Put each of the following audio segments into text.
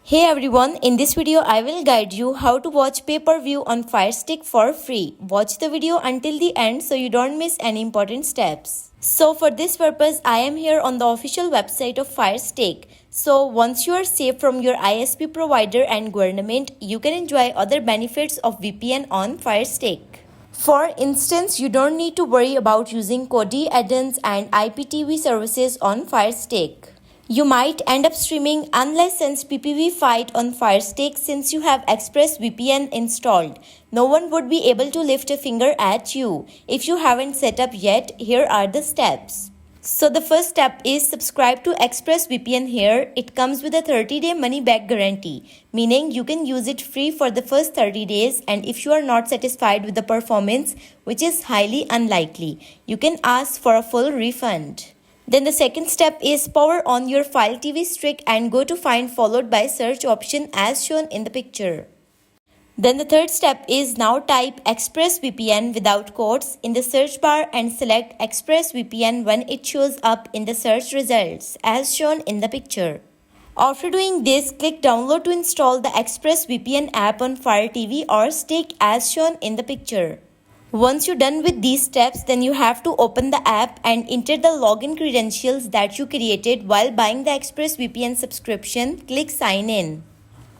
Hey everyone, in this video I will guide you how to watch pay-per-view on Firestick for free. Watch the video until the end so you don't miss any important steps. So for this purpose, I am here on the official website of Firestick. So once you are safe from your ISP provider and government, you can enjoy other benefits of VPN on Firestick. For instance, you don't need to worry about using Kodi add-ins and IPTV services on Firestick. You might end up streaming unlicensed PPV fight on Firestick since you have ExpressVPN installed. No one would be able to lift a finger at you. If you haven't set up yet, here are the steps. So the first step is subscribe to ExpressVPN here. It comes with a 30-day money-back guarantee, meaning you can use it free for the first 30 days, and if you are not satisfied with the performance, which is highly unlikely, you can ask for a full refund. Then the second step is power on your Fire TV stick and go to find followed by search option as shown in the picture. Then the third step is now type ExpressVPN without quotes in the search bar and select ExpressVPN when it shows up in the search results as shown in the picture. After doing this, click download to install the ExpressVPN app on Fire TV or stick as shown in the picture. Once you're done with these steps, then you have to open the app and enter the login credentials that you created while buying the ExpressVPN subscription. Click sign in.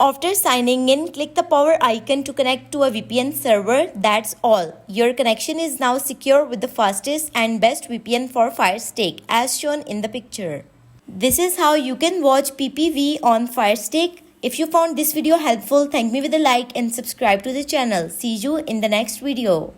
After signing in, click the power icon to connect to a VPN server. That's all. Your connection is now secure with the fastest and best VPN for Firestick as shown in the picture. This is how you can watch PPV on Firestick. If you found this video helpful, thank me with a like and subscribe to the channel. See you in the next video.